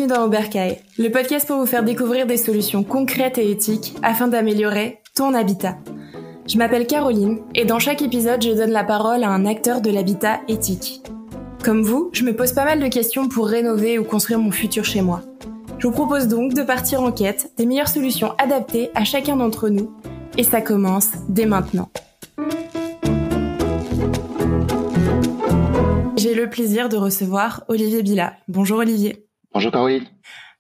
Bienvenue dans Oberkaï, le podcast pour vous faire découvrir des solutions concrètes et éthiques afin d'améliorer ton habitat. Je m'appelle Caroline et dans chaque épisode, je donne la parole à un acteur de l'habitat éthique. Comme vous, je me pose pas mal de questions pour rénover ou construire mon futur chez moi. Je vous propose donc de partir en quête des meilleures solutions adaptées à chacun d'entre nous. Et ça commence dès maintenant. J'ai le plaisir de recevoir Olivier Bila. Bonjour Olivier. Bonjour Caroline.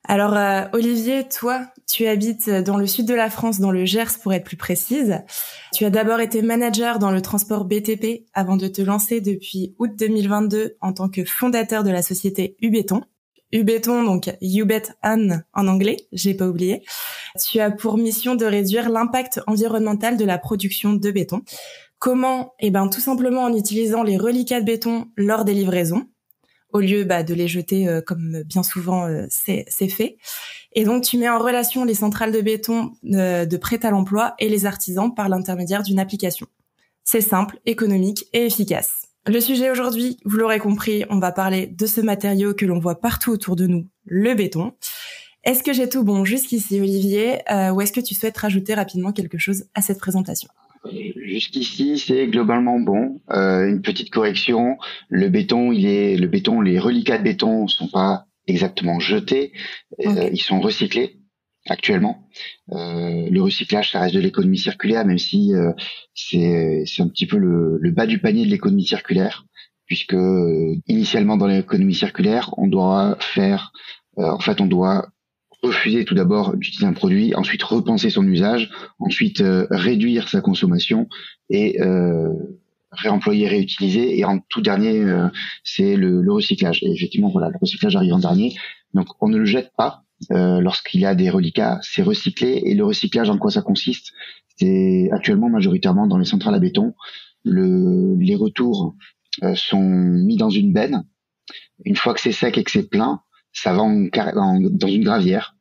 Alors Olivier, toi, tu habites dans le sud de la France, dans le Gers pour être plus précise. Tu as d'abord été manager dans le transport BTP avant de te lancer depuis août 2022 en tant que fondateur de la société Ubéton. Ubéton, donc You Bet On en anglais, j'ai pas oublié. Tu as pour mission de réduire l'impact environnemental de la production de béton. Comment? Tout simplement en utilisant les reliquats de béton lors des livraisons, au lieu de les jeter comme bien souvent c'est fait. Et donc tu mets en relation les centrales de béton de prêt à l'emploi et les artisans par l'intermédiaire d'une application. C'est simple, économique et efficace. Le sujet aujourd'hui, vous l'aurez compris, on va parler de ce matériau que l'on voit partout autour de nous, le béton. Est-ce que j'ai tout bon jusqu'ici, Olivier, ou est-ce que tu souhaites rajouter rapidement quelque chose à cette présentation ? Jusqu'ici, c'est globalement bon. Une petite correction, les reliquats de béton sont pas exactement jetés, okay. Ils sont recyclés actuellement. Le recyclage, ça reste de l'économie circulaire, même si c'est un petit peu le bas du panier de l'économie circulaire, puisque initialement dans l'économie circulaire, on doit refuser tout d'abord d'utiliser un produit, ensuite repenser son usage, ensuite réduire sa consommation et réemployer, réutiliser, et en tout dernier, c'est le recyclage. Et effectivement, voilà, le recyclage arrive en dernier. Donc, on ne le jette pas lorsqu'il y a des reliquats, c'est recyclé. Et le recyclage, en quoi ça consiste? C'est actuellement majoritairement dans les centrales à béton. Les retours sont mis dans une benne. Une fois que c'est sec et que c'est plein, ça va dans une gravière,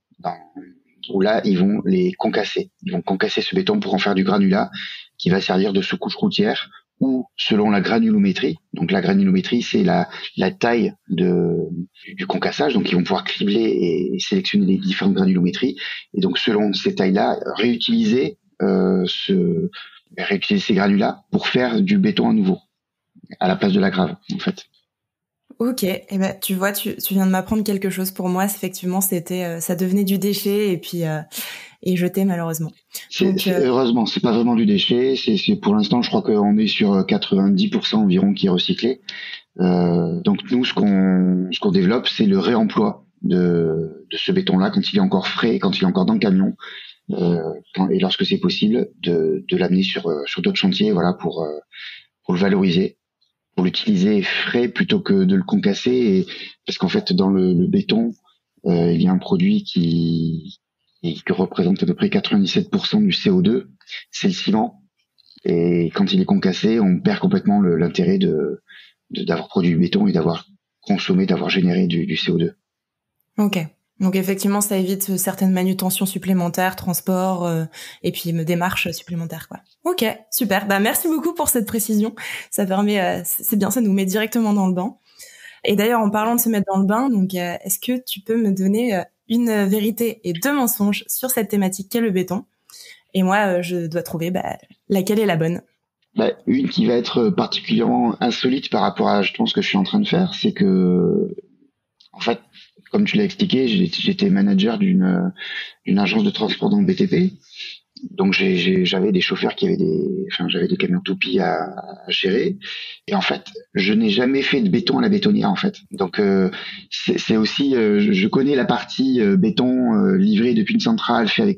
où là, ils vont les concasser. Ils vont concasser ce béton pour en faire du granulat qui va servir de sous-couche routière ou selon la granulométrie. Donc la granulométrie, c'est la taille du concassage. Donc ils vont pouvoir cribler et sélectionner les différentes granulométries. Et donc selon ces tailles-là, réutiliser ces granulats pour faire du béton à nouveau, à la place de la grave, en fait. Ok, tu vois, tu viens de m'apprendre quelque chose. Pour moi, effectivement, ça devenait du déchet et jeté malheureusement. Heureusement, c'est pas vraiment du déchet. C'est pour l'instant, je crois qu'on est sur 90% environ qui est recyclé. Donc nous, ce qu'on développe, c'est le réemploi de ce béton-là quand il est encore frais, quand il est encore dans le camion, et lorsque c'est possible, de l'amener sur d'autres chantiers, voilà, pour le valoriser, pour l'utiliser frais plutôt que de le concasser, parce qu'en fait dans le béton il y a un produit qui représente à peu près 97% du CO2, c'est le ciment, et quand il est concassé, on perd complètement l'intérêt d'avoir produit du béton et d'avoir généré du CO2. Ok. Donc effectivement, ça évite certaines manutentions supplémentaires, transport, et puis démarches supplémentaires, quoi. Ok, super. Merci beaucoup pour cette précision. Ça permet, c'est bien, ça nous met directement dans le bain. Et d'ailleurs, en parlant de se mettre dans le bain, donc est-ce que tu peux me donner une vérité et deux mensonges sur cette thématique qu'est le béton? Et moi, je dois trouver laquelle est la bonne. Une qui va être particulièrement insolite par rapport à, je pense, ce que je suis en train de faire, c'est que, en fait, comme tu l'as expliqué, j'étais manager d'une agence de transport dans le BTP. Donc j'avais des chauffeurs j'avais des camions toupies à gérer. Et en fait, je n'ai jamais fait de béton à la bétonnière, en fait. Donc c'est aussi, je connais la partie béton livré depuis une centrale, fait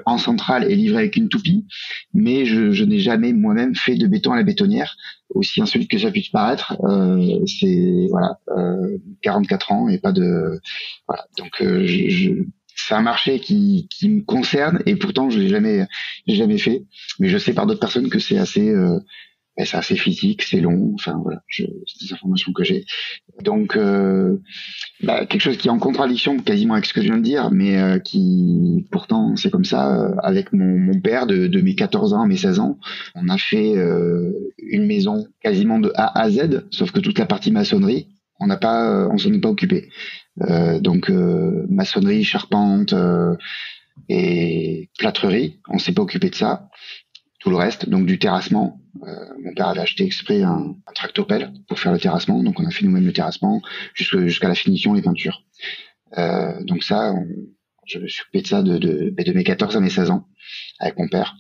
en centrale et livré avec une toupie, mais je n'ai jamais moi-même fait de béton à la bétonnière. Aussi insolite que ça puisse paraître, c'est 44 ans et pas de voilà. Donc c'est un marché qui me concerne et pourtant je l'ai jamais fait, mais je sais par d'autres personnes que c'est assez physique, c'est long, c'est des informations que j'ai. Donc quelque chose qui est en contradiction quasiment avec ce que je viens de dire, mais qui pourtant c'est comme ça. Avec mon père de mes 14 ans à mes 16 ans, on a fait une maison quasiment de A à Z, sauf que toute la partie maçonnerie, on s'en est pas occupé. Donc maçonnerie, charpente et plâtrerie. On s'est pas occupé de ça. Tout le reste, donc du terrassement. Mon père avait acheté exprès un tractopelle pour faire le terrassement, donc on a fait nous-mêmes le terrassement jusqu'à la finition, les peintures. Donc ça, je me suis occupé de ça de mes 14 à mes 16 ans avec mon père.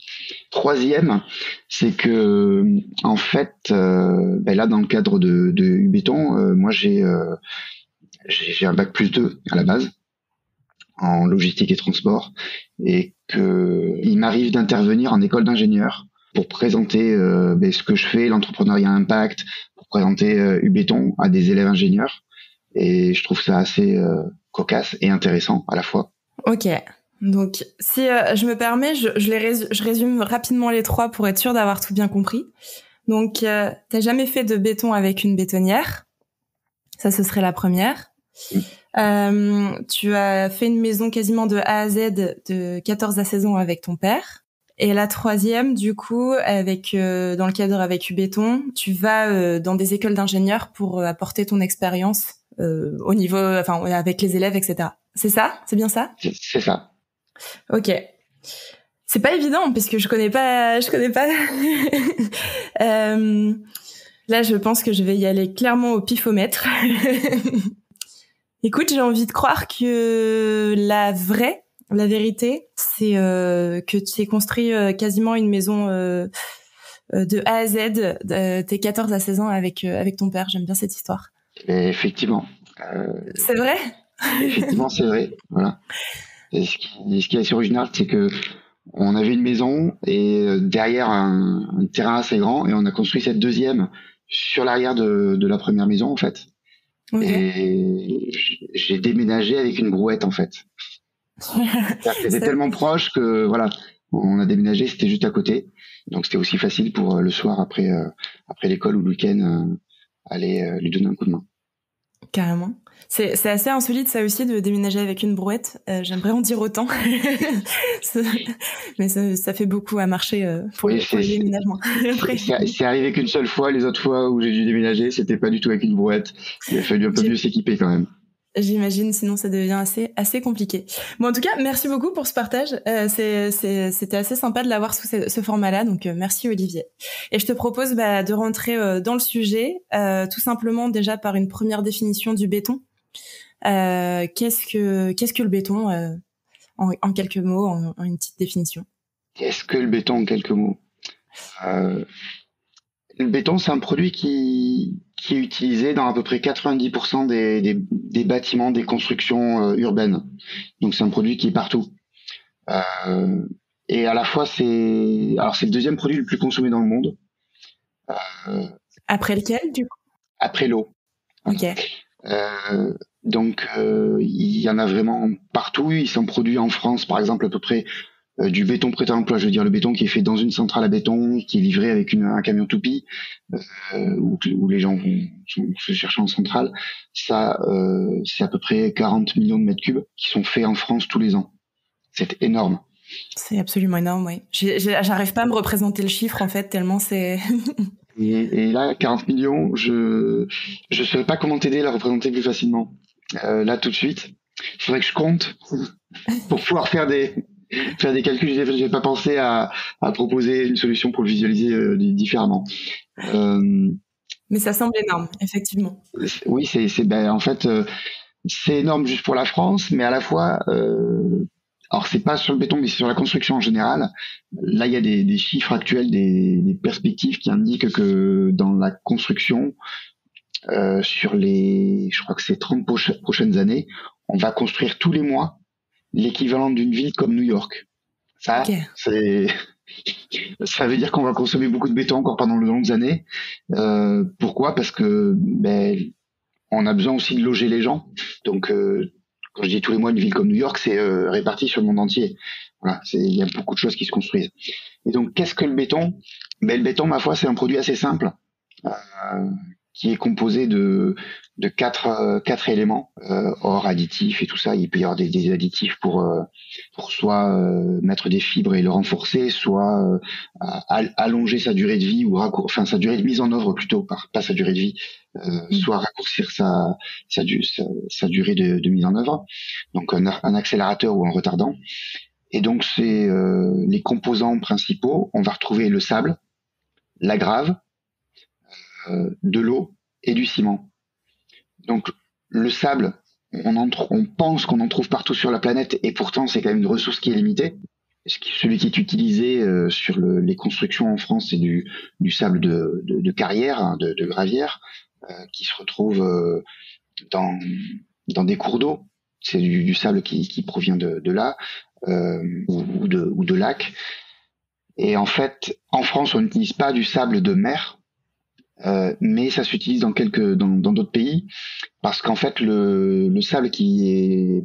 Troisième, c'est que en fait, là dans le cadre de Ubéton, moi j'ai un bac+2 à la base en logistique et transport, et que il m'arrive d'intervenir en école d'ingénieur pour présenter ce que je fais, l'entrepreneuriat impact, pour présenter Ubéton à des élèves ingénieurs, et je trouve ça assez cocasse et intéressant à la fois. Ok, donc si je me permets, je résume rapidement les trois pour être sûr d'avoir tout bien compris. Donc t'as jamais fait de béton avec une bétonnière, ça ce serait la première. Tu as fait une maison quasiment de A à Z de 14 à 16 ans avec ton père. Et la troisième, du coup, avec dans le cadre avec Ubéton, tu vas dans des écoles d'ingénieurs pour apporter ton expérience au niveau, enfin avec les élèves, etc. C'est ça? C'est bien ça? C'est ça. Ok. C'est pas évident parce que je connais pas. Là, je pense que je vais y aller clairement au pifomètre. Écoute, j'ai envie de croire que la vérité, c'est que tu as construit quasiment une maison de A à Z, tes 14 à 16 ans avec ton père. J'aime bien cette histoire. Et effectivement. C'est vrai? Effectivement, c'est vrai. Voilà. Et ce qui est assez original, c'est que on avait une maison et derrière un terrain assez grand, et on a construit cette deuxième sur l'arrière de la première maison, en fait. Okay. Et j'ai déménagé avec une brouette, en fait. C'était tellement proche que voilà, on a déménagé, c'était juste à côté, donc c'était aussi facile pour le soir après l'école ou le week-end aller lui donner un coup de main. Carrément. C'est assez insolite ça aussi de déménager avec une brouette. J'aimerais en dire autant, mais ça fait beaucoup à marcher pour les déménagements. C'est arrivé qu'une seule fois. Les autres fois où j'ai dû déménager, c'était pas du tout avec une brouette. Il a fallu un peu mieux s'équiper quand même. J'imagine, sinon ça devient assez compliqué. Bon, en tout cas, merci beaucoup pour ce partage. C'était assez sympa de l'avoir sous ce format-là, donc merci Olivier. Et je te propose de rentrer dans le sujet, tout simplement déjà par une première définition du béton. Qu'est-ce que le béton en quelques mots, en une petite définition? Qu'est-ce que le béton en quelques mots? Le béton, c'est un produit qui est utilisé dans à peu près 90% des bâtiments, des constructions urbaines. Donc c'est un produit qui est partout. Et à la fois c'est le deuxième produit le plus consommé dans le monde. Après lequel, du coup? Après l'eau. Ok. Donc il y en a vraiment partout. Ils sont produits en France, par exemple, à peu près du béton prêt à l'emploi, je veux dire le béton qui est fait dans une centrale à béton, qui est livré avec un camion toupie, où les gens vont se chercher en centrale. Ça, c'est à peu près 40 millions de mètres cubes qui sont faits en France tous les ans. C'est énorme. C'est absolument énorme, oui. J'arrive pas à me représenter le chiffre, en fait, tellement c'est... et là, 40 millions, je saurais pas comment t'aider à la représenter plus facilement. Là, tout de suite, il faudrait que je compte pour pouvoir faire des calculs. J'ai pas pensé à proposer une solution pour le visualiser différemment. Mais ça semble énorme, effectivement. Oui, en fait, c'est énorme juste pour la France, mais à la fois, alors c'est pas sur le béton, mais c'est sur la construction en général. Là, il y a des chiffres actuels, des perspectives qui indiquent que dans la construction, sur je crois que c'est 30 prochaines années, on va construire tous les mois l'équivalent d'une ville comme New York. Ça, okay. Ça veut dire qu'on va consommer beaucoup de béton encore pendant de longues années. Pourquoi? Parce que on a besoin aussi de loger les gens. Donc, quand je dis tous les mois une ville comme New York, c'est réparti sur le monde entier. Voilà, il y a beaucoup de choses qui se construisent. Et donc, qu'est-ce que le béton? Le béton, ma foi, c'est un produit assez simple, qui est composé de quatre éléments, or, additifs et tout ça. Il peut y avoir des additifs pour soit mettre des fibres et le renforcer, soit allonger sa durée de vie ou enfin sa durée de mise en œuvre plutôt, pas sa durée de vie, soit raccourcir sa durée de mise en œuvre. Donc un accélérateur ou un retardant. Et donc c'est les composants principaux. On va retrouver le sable, la grave, de l'eau et du ciment. Donc le sable, on pense qu'on en trouve partout sur la planète, et pourtant c'est quand même une ressource qui est limitée. Celui qui est utilisé sur les constructions en France, c'est du sable de carrière, hein, de gravière, qui se retrouve dans des cours d'eau. C'est du sable qui provient de là, ou de lacs. Et en fait, en France, on n'utilise pas du sable de mer, mais ça s'utilise dans d'autres pays, parce qu'en fait le sable qui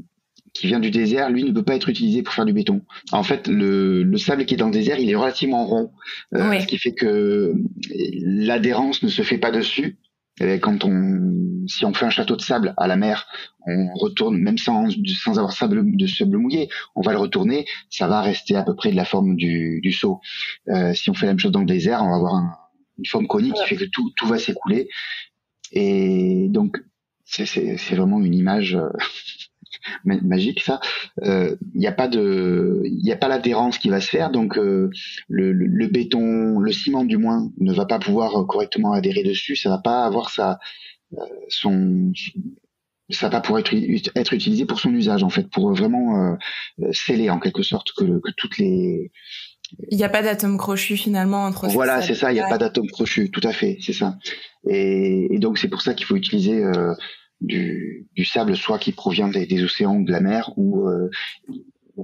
vient du désert, lui, ne peut pas être utilisé pour faire du béton. En fait, le sable qui est dans le désert, il est relativement rond, ce qui fait que l'adhérence ne se fait pas dessus. Et si on fait un château de sable à la mer, on retourne, même sans avoir de sable mouillé, on va le retourner, ça va rester à peu près de la forme du seau. Si on fait la même chose dans le désert, on va avoir une forme conique qui fait que tout va s'écouler. Et donc c'est vraiment une image magique, ça. Il n'y a pas l'adhérence qui va se faire, donc le béton, le ciment du moins, ne va pas pouvoir correctement adhérer dessus. Ça va pas avoir ça va pas pouvoir être utilisé pour son usage, en fait, pour vraiment sceller en quelque sorte que toutes les. Il n'y a pas d'atome crochu finalement entre. Voilà, c'est ça. Il n'y a pas d'atome crochu, tout à fait, c'est ça. Et donc c'est pour ça qu'il faut utiliser du sable, soit qui provient des océans ou de la mer, ou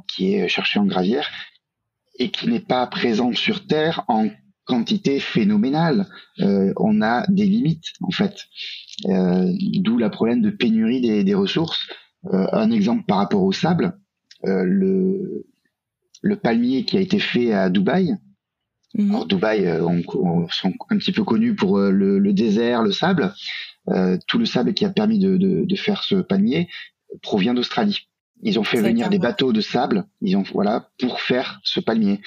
qui est cherché en gravière, et qui n'est pas présent sur Terre en quantité phénoménale. On a des limites, en fait, d'où le problème de pénurie des ressources. Un exemple par rapport au sable, le palmier qui a été fait à Dubaï. Alors Dubaï, on sont un petit peu connus pour le désert, le sable. Tout le sable qui a permis de faire ce palmier provient d'Australie. Ils ont fait venir des bateaux de sable, pour faire ce palmier.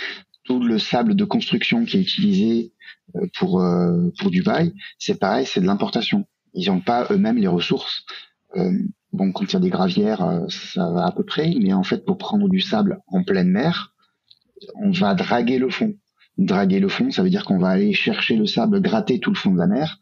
Tout le sable de construction qui est utilisé pour Dubaï, c'est pareil, c'est de l'importation. Ils n'ont pas eux-mêmes les ressources. Quand il y a des gravières, ça va à peu près, mais en fait, pour prendre du sable en pleine mer, on va draguer le fond. Draguer le fond, ça veut dire qu'on va aller chercher le sable, gratter tout le fond de la mer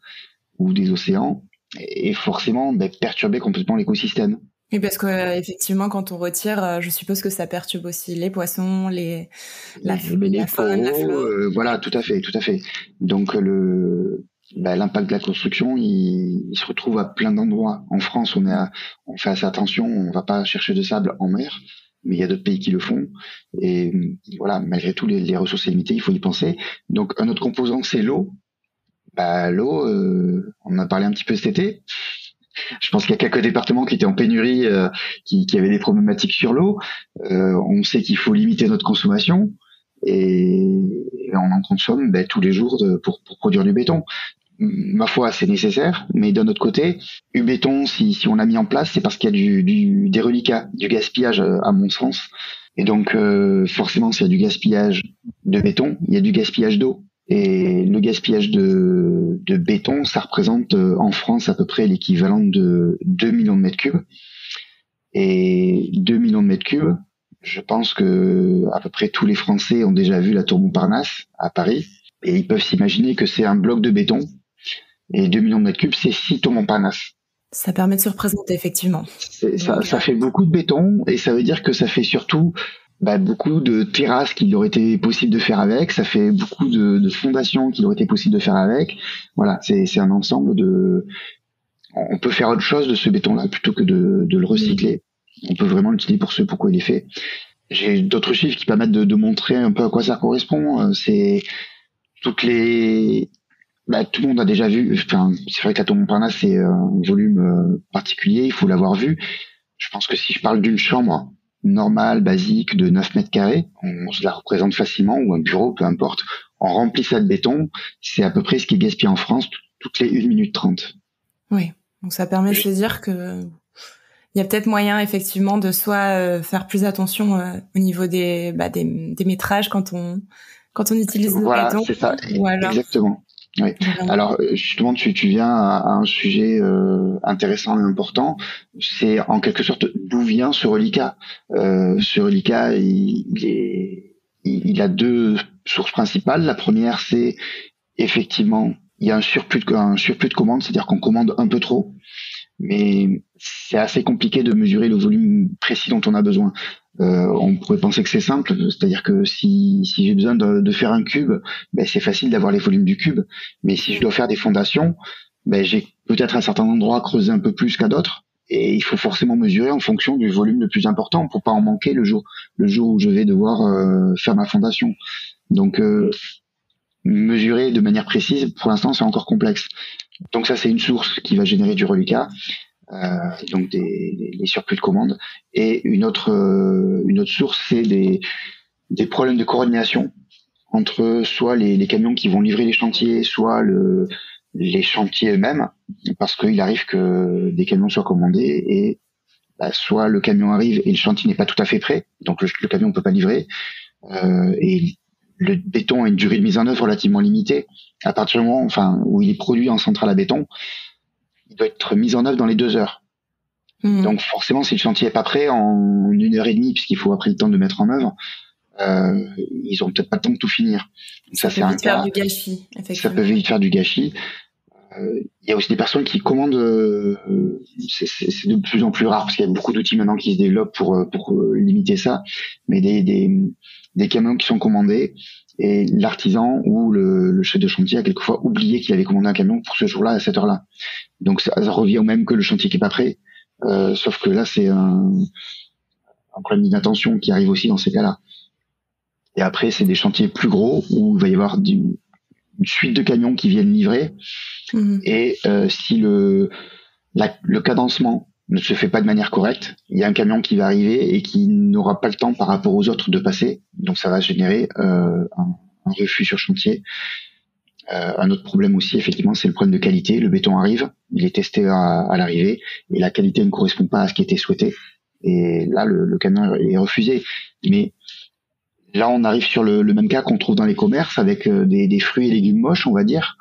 ou des océans, et forcément perturber complètement l'écosystème. Oui, parce que effectivement, quand on retire, je suppose que ça perturbe aussi les poissons, la faune, la flore. Voilà, tout à fait. Donc l'impact de la construction, il se retrouve à plein d'endroits. En France, on fait assez attention, on va pas chercher de sable en mer, mais il y a d'autres pays qui le font. Et voilà, malgré tout, les ressources limitées, il faut y penser. Donc un autre composant, c'est l'eau. L'eau, on en a parlé un petit peu cet été. Je pense qu'il y a quelques départements qui étaient en pénurie, qui avaient des problématiques sur l'eau. On sait qu'il faut limiter notre consommation, et on en consomme tous les jours pour produire du béton. Ma foi, c'est nécessaire, mais d'un autre côté, U-béton, si on l'a mis en place, c'est parce qu'il y a des reliquats, du gaspillage, à mon sens. Et donc forcément, s'il y a du gaspillage de béton, il y a du gaspillage d'eau. Et le gaspillage de béton, ça représente en France à peu près l'équivalent de 2 millions de mètres cubes. Et 2 millions de mètres cubes, je pense que à peu près tous les Français ont déjà vu la tour Montparnasse à Paris, et ils peuvent s'imaginer que c'est un bloc de béton. Et 2 millions de mètres cubes, c'est 6 tours Montparnasse. Ça permet de se représenter, effectivement. Ça fait beaucoup de béton, et ça veut dire que ça fait surtout beaucoup de terrasses qu'il aurait été possible de faire avec, ça fait beaucoup de fondations qu'il aurait été possible de faire avec. Voilà, c'est un ensemble on peut faire autre chose de ce béton-là plutôt que de le recycler. On peut vraiment l'utiliser pour ce pourquoi il est fait. J'ai d'autres chiffres qui permettent de montrer un peu à quoi ça correspond. C'est toutes les... tout le monde a déjà vu, c'est vrai que la tour Montparnasse, c'est un volume particulier, il faut l'avoir vu. Je pense que si je parle d'une chambre normale, basique, de 9 mètres carrés, on se la représente facilement, ou un bureau, peu importe. On remplit ça de béton, c'est à peu près ce qui est gaspillé en France toutes les 1 minute 30. Oui, donc ça permet de se dire que il y a peut-être moyen effectivement de soit faire plus attention au niveau des métrages quand on utilise le Voilà, béton. c'est ça, Ou alors, exactement. Oui. Alors justement, tu viens à un sujet intéressant et important. C'est en quelque sorte d'où vient ce reliquat. Ce reliquat, il a deux sources principales. La première, c'est effectivement, il y a un surplus de commandes, c'est-à-dire qu'on commande un peu trop, mais c'est assez compliqué de mesurer le volume précis dont on a besoin. On pourrait penser que c'est simple, c'est-à-dire que si j'ai besoin de faire un cube, ben c'est facile d'avoir les volumes du cube, mais si je dois faire des fondations, ben j'ai peut-être à certains endroits creuser un peu plus qu'à d'autres, et il faut forcément mesurer en fonction du volume le plus important pour pas en manquer le jour où je vais devoir faire ma fondation. Donc mesurer de manière précise, pour l'instant c'est encore complexe. Donc ça c'est une source qui va générer du reliquat. Donc des surplus de commandes, et une autre source, c'est des problèmes de coordination entre soit les camions qui vont livrer les chantiers, soit les chantiers eux-mêmes, parce qu'il arrive que des camions soient commandés et soit le camion arrive et le chantier n'est pas tout à fait prêt, donc le camion ne peut pas livrer, et le béton a une durée de mise en œuvre relativement limitée. À partir du moment où il est produit en centrale à béton, il doit être mis en œuvre dans les 2 heures. Donc forcément, si le chantier est pas prêt en 1 heure et demie, puisqu'il faut après le temps de mettre en œuvre, ils ont peut-être pas le temps de tout finir. Donc ça c'est un cas. Ça peut vite faire du gâchis, effectivement. Ça peut vite faire du gâchis. Il y a aussi des personnes qui commandent. C'est de plus en plus rare parce qu'il y a beaucoup d'outils maintenant qui se développent pour limiter ça. Mais des camions qui sont commandés, et l'artisan ou le chef de chantier a quelquefois oublié qu'il avait commandé un camion pour ce jour-là à cette heure-là. Donc ça revient au même que le chantier qui est pas prêt, sauf que là c'est un problème d'inattention qui arrive aussi dans ces cas-là. Et après c'est des chantiers plus gros où il va y avoir une suite de camions qui viennent livrer, et si le cadencement ne se fait pas de manière correcte, il y a un camion qui va arriver et qui n'aura pas le temps par rapport aux autres de passer, donc ça va générer un refus sur chantier. Un autre problème aussi, effectivement, c'est le problème de qualité. Le béton arrive, il est testé à l'arrivée, et la qualité ne correspond pas à ce qui était souhaité, et là le camion est refusé. Mais là on arrive sur le même cas qu'on trouve dans les commerces avec des fruits et légumes moches, on va dire,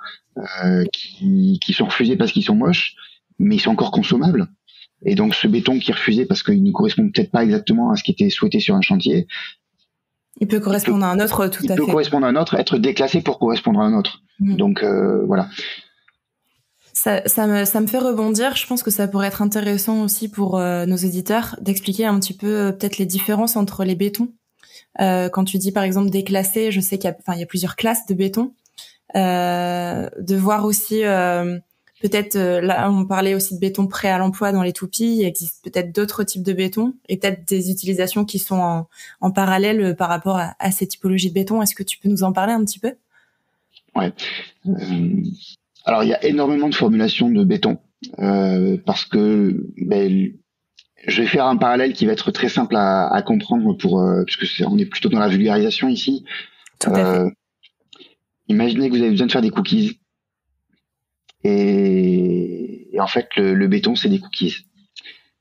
qui sont refusés parce qu'ils sont moches, mais ils sont encore consommables. Et donc ce béton qui est refusé parce qu'il ne correspond peut-être pas exactement à ce qui était souhaité sur un chantier, il peut correspondre à un autre, tout à fait. Il peut correspondre à un autre, être déclassé pour correspondre à un autre. Donc voilà. Ça me fait rebondir. Je pense que ça pourrait être intéressant aussi pour nos auditeurs d'expliquer un petit peu peut-être les différences entre les bétons. Quand tu dis par exemple déclassé, je sais qu'il y a plusieurs classes de béton. De voir aussi peut-être là on parlait aussi de béton prêt à l'emploi dans les toupies, il existe peut-être d'autres types de béton et peut-être des utilisations qui sont en parallèle par rapport à ces typologies de béton. Est-ce que tu peux nous en parler un petit peu? Ouais. Alors il y a énormément de formulations de béton, parce que je vais faire un parallèle qui va être très simple à comprendre puisque on est plutôt dans la vulgarisation ici. Tout à fait. Imaginez que vous avez besoin de faire des cookies. Et en fait, le béton, c'est des cookies.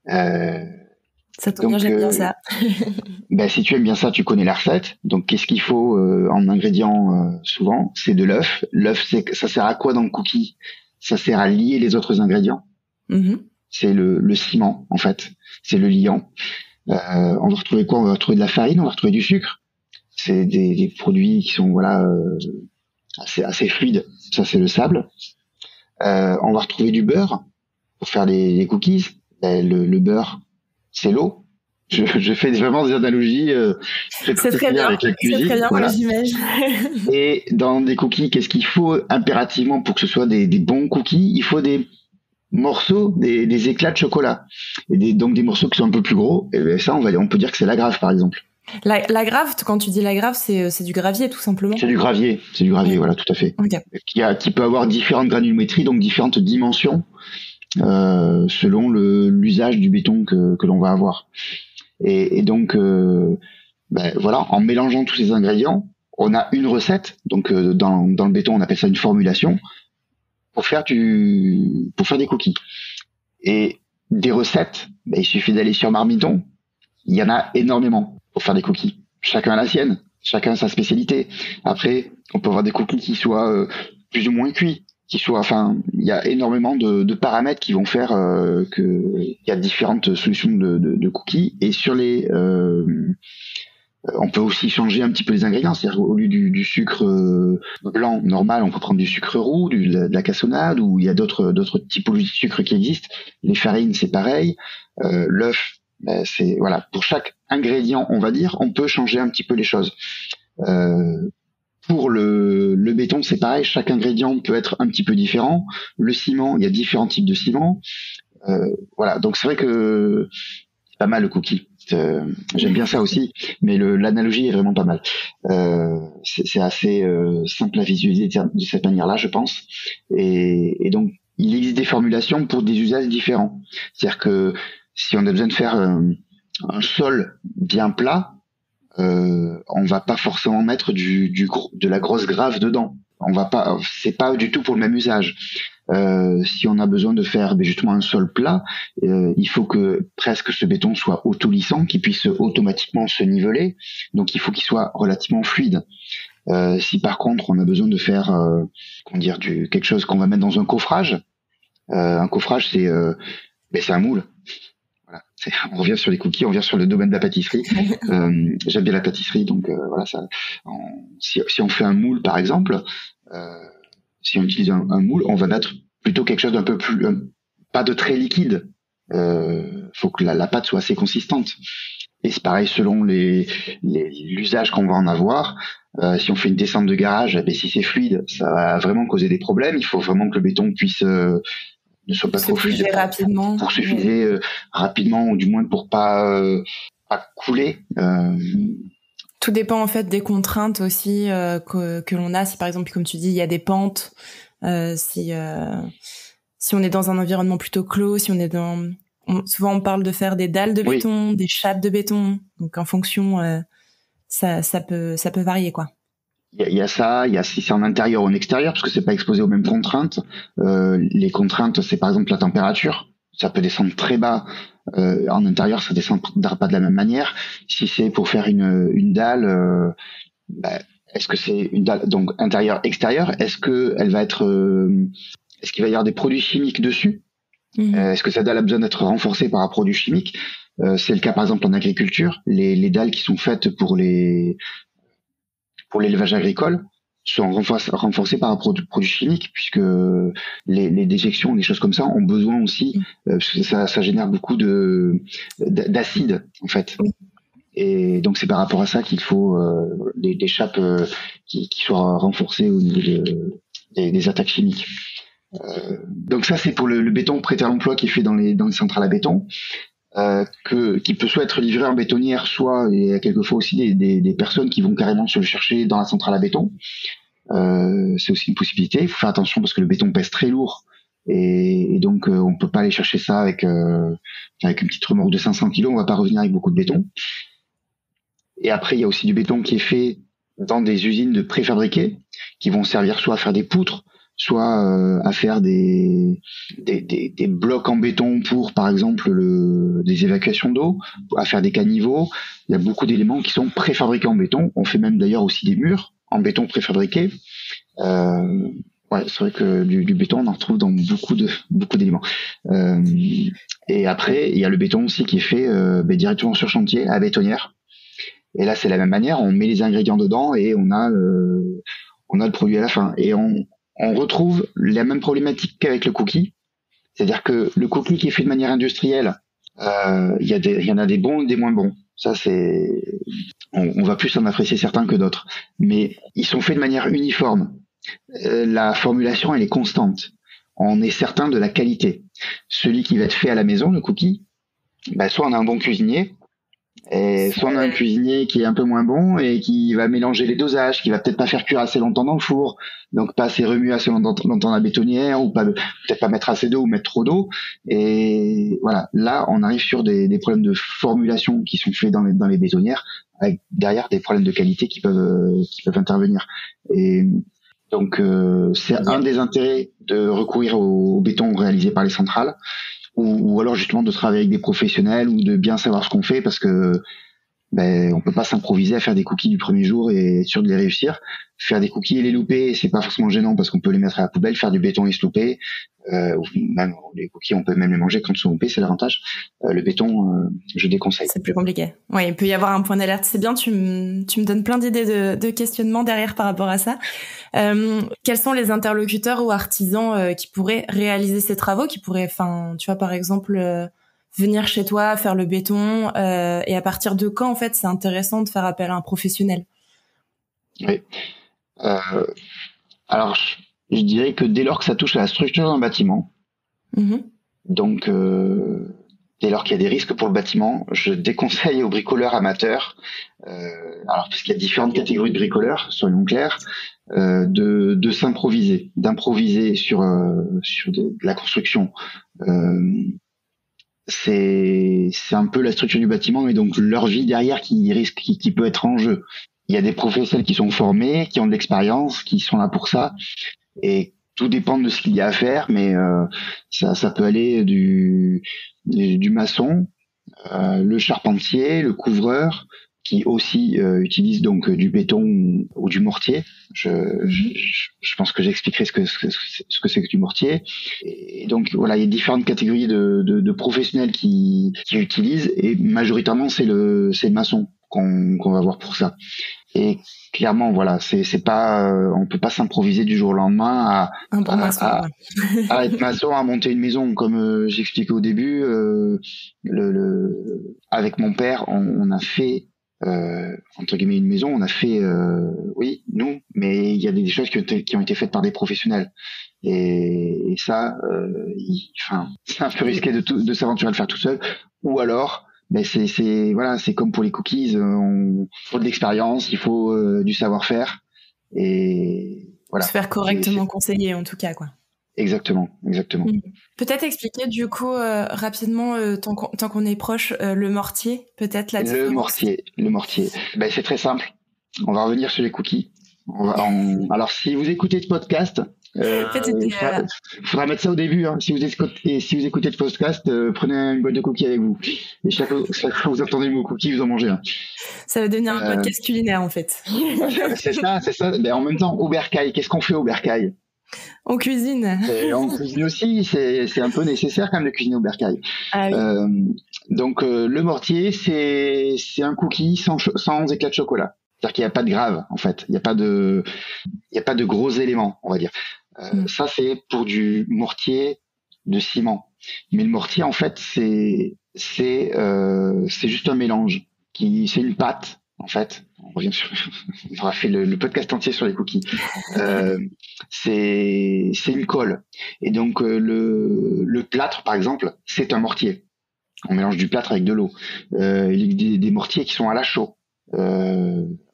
Ça tombe bien, j'aime bien ça. Si tu aimes bien ça, tu connais la recette. Donc, qu'est-ce qu'il faut en ingrédients souvent? C'est de l'œuf. L'œuf, ça sert à quoi dans le cookie? Ça sert à lier les autres ingrédients. C'est le ciment, en fait. C'est le liant. On va retrouver quoi? On va retrouver de la farine, on va retrouver du sucre. C'est des produits qui sont assez fluides. Ça, c'est le sable. On va retrouver du beurre pour faire les cookies. Le beurre, c'est l'eau. Je fais vraiment des analogies c'est très bien avec la cuisine. C'est très bien, voilà. J'imagine. Et dans des cookies, qu'est-ce qu'il faut impérativement pour que ce soit des bons cookies? Il faut des morceaux, des éclats de chocolat. Et donc des morceaux qui sont un peu plus gros. Et ça, on peut dire que c'est l'agrave, par exemple. L'agrave, quand tu dis l'agrave, c'est du gravier, tout simplement. C'est du gravier, voilà, tout à fait. Okay. Qui peut avoir différentes granulométries, donc différentes dimensions, selon l'usage du béton que l'on va avoir. Et donc, voilà, en mélangeant tous ces ingrédients, on a une recette. Donc, dans le béton, on appelle ça une formulation. pour faire des cookies. Et des recettes, il suffit d'aller sur Marmiton. Il y en a énormément pour faire des cookies. Chacun a la sienne, chacun a sa spécialité. Après, on peut avoir des cookies qui soient plus ou moins cuits, il y a énormément de paramètres qui vont faire que il y a différentes solutions de cookies. Et sur on peut aussi changer un petit peu les ingrédients, c'est-à-dire au lieu du sucre blanc normal, on peut prendre du sucre roux, de la cassonade, ou il y a d'autres typologies de sucre qui existent. Les farines, c'est pareil. L'œuf, c'est voilà, pour chaque ingrédient, on va dire, on peut changer un petit peu les choses. Pour le béton, c'est pareil, chaque ingrédient peut être un petit peu différent. Le ciment, il y a différents types de ciment. Voilà, donc c'est vrai que c'est pas mal le cookie. J'aime bien ça aussi, mais l'analogie est vraiment pas mal. C'est assez simple à visualiser de cette manière-là, je pense. Et donc, il existe des formulations pour des usages différents. C'est-à-dire que si on a besoin de faire un sol bien plat, on va pas forcément mettre de la grosse grave dedans. C'est pas du tout pour le même usage. Si on a besoin de faire justement un sol plat, il faut que presque ce béton soit autolissant, qu'il puisse automatiquement se niveler. Donc il faut qu'il soit relativement fluide. Si par contre on a besoin de faire quelque chose qu'on va mettre dans un coffrage c'est un moule. Voilà, on revient sur les cookies, on revient sur le domaine de la pâtisserie. J'aime bien la pâtisserie, donc voilà. Si on fait un moule, par exemple, si on utilise un moule, on va mettre plutôt quelque chose d'un peu plus, pas de très liquide. Faut que la pâte soit assez consistante. Et c'est pareil selon l'usage qu'on va en avoir. Si on fait une descente de garage, si c'est fluide, ça va vraiment causer des problèmes. Il faut vraiment que le béton puisse ne soit pas trop fluide pour suffiser rapidement, ou du moins pour pas couler. Tout dépend en fait des contraintes aussi que l'on a. Si par exemple, comme tu dis, il y a des pentes, si on est dans un environnement plutôt clos, si on est souvent on parle de faire des dalles de béton, des chapes de béton. Donc en fonction, ça peut varier quoi. Il y a ça, il y a si c'est en intérieur ou en extérieur, parce que c'est pas exposé aux mêmes contraintes. Les contraintes, c'est par exemple la température. Ça peut descendre très bas. En intérieur, ça descendra pas de la même manière. Si c'est pour faire une dalle, est-ce que c'est une dalle donc intérieur-extérieur? Est-ce qu'il va y avoir des produits chimiques dessus? Est-ce que cette dalle a besoin d'être renforcée par un produit chimique? C'est le cas par exemple en agriculture. Les dalles qui sont faites pour l'élevage agricole sont renforcées par un produit chimique, puisque les déjections, les choses comme ça ont besoin aussi, parce que ça génère beaucoup d'acide en fait. Et donc c'est par rapport à ça qu'il faut des chapes qui soient renforcées au niveau des attaques chimiques. Donc ça c'est pour le béton prêt à l'emploi qui est fait dans les centrales à béton. Qui peut soit être livré en bétonnière, soit il y a quelquefois aussi des personnes qui vont carrément se le chercher dans la centrale à béton. C'est aussi une possibilité. Il faut faire attention parce que le béton pèse très lourd et donc on peut pas aller chercher ça avec une petite remorque de 500 kg. On va pas revenir avec beaucoup de béton. Et après il y a aussi du béton qui est fait dans des usines de préfabriqués qui vont servir soit à faire des poutres, soit à faire des blocs en béton pour, par exemple, des évacuations d'eau, à faire des caniveaux. Il y a beaucoup d'éléments qui sont préfabriqués en béton. On fait même d'ailleurs aussi des murs en béton préfabriqué. C'est vrai que du béton, on en retrouve dans beaucoup d'éléments. Et après, il y a le béton aussi qui est fait directement sur chantier, à bétonnière. Et là, c'est la même manière. On met les ingrédients dedans et on a le produit à la fin. Et on retrouve la même problématique qu'avec le cookie. C'est-à-dire que le cookie qui est fait de manière industrielle, il y en a des bons et des moins bons. Ça, on va plus en apprécier certains que d'autres. Mais ils sont faits de manière uniforme. La formulation, elle est constante. On est certain de la qualité. Celui qui va être fait à la maison, le cookie, soit on a un bon cuisinier, et soit on a un cuisinier qui est un peu moins bon et qui va mélanger les dosages, qui va peut-être pas faire cuire assez longtemps dans le four, donc pas assez remuer assez longtemps dans la bétonnière, ou peut-être pas mettre assez d'eau ou mettre trop d'eau. Et voilà, là on arrive sur des problèmes de formulation qui sont faits dans les bétonnières, avec derrière des problèmes de qualité qui peuvent intervenir. Et Donc c'est un des intérêts de recourir au béton réalisé par les centrales, ou alors justement de travailler avec des professionnels ou de bien savoir ce qu'on fait, parce que on peut pas s'improviser à faire des cookies du premier jour et être sûr de les réussir. Faire des cookies et les louper, c'est pas forcément gênant parce qu'on peut les mettre à la poubelle. Faire du béton et se louper, ou même les cookies, on peut même les manger quand ils sont loupés, c'est l'avantage. Le béton, je déconseille. C'est plus compliqué. Ouais, il peut y avoir un point d'alerte. C'est bien, tu me donnes plein d'idées de questionnements derrière par rapport à ça. Quels sont les interlocuteurs ou artisans qui pourraient réaliser ces travaux, qui pourraient, tu vois, par exemple, venir chez toi, faire le béton, et à partir de quand, en fait, c'est intéressant de faire appel à un professionnel? Oui. Alors, je dirais que dès lors que ça touche à la structure d'un bâtiment, donc dès lors qu'il y a des risques pour le bâtiment, je déconseille aux bricoleurs amateurs, alors parce qu'il y a différentes catégories de bricoleurs, soyons clairs, de s'improviser, d'improviser sur de la construction. C'est un peu la structure du bâtiment et donc leur vie derrière qui peut être en jeu. Il y a des professionnels qui sont formés, qui ont de l'expérience, qui sont là pour ça, et tout dépend de ce qu'il y a à faire, mais ça peut aller du maçon, le charpentier, le couvreur, qui aussi utilise donc du béton ou du mortier. Je pense que j'expliquerai ce que c'est que du mortier. Et donc voilà, il y a différentes catégories de professionnels qui utilisent, et majoritairement c'est le maçon qu'on va voir pour ça. Et clairement, voilà, c'est pas, on peut pas s'improviser du jour au lendemain à être maçon, à monter une maison. Comme j'expliquais au début, avec mon père, on a fait entre guillemets une maison. On a fait, oui, nous, mais il y a des choses qui ont été faites par des professionnels. Et ça, c'est un peu risqué de s'aventurer à le faire tout seul. Ou alors, c'est comme pour les cookies, il faut de l'expérience, il faut du savoir-faire, et voilà. Se faire correctement conseiller, en tout cas, quoi. Exactement. Peut-être expliquer du coup rapidement, tant qu'on est proche, le mortier, peut-être la différence. Le mortier. C'est très simple. On va revenir sur les cookies. Alors, si vous écoutez ce podcast, faudra mettre ça au début. Hein. Si vous écoutez ce podcast, prenez une boîte de cookies avec vous. Et chaque fois que vous entendez le mot cookie, vous en mangez un. Ça va devenir un podcast culinaire, en fait. C'est ça. En même temps, au bercail, qu'est-ce qu'on fait au bercail? On cuisine. On cuisine aussi, c'est un peu nécessaire quand même de cuisiner au bercail. Ah oui. Donc le mortier, c'est un cookie sans éclat de chocolat. C'est-à-dire qu'il n'y a pas de grave, en fait. Il n'y a pas de gros éléments, on va dire. Ça, c'est pour du mortier de ciment. Mais le mortier, en fait, c'est juste un mélange. C'est une pâte, en fait. On revient on aura fait le podcast entier sur les cookies. C'est une colle. Et donc, le plâtre, par exemple, c'est un mortier. On mélange du plâtre avec de l'eau. Il y a des mortiers qui sont à la chaux.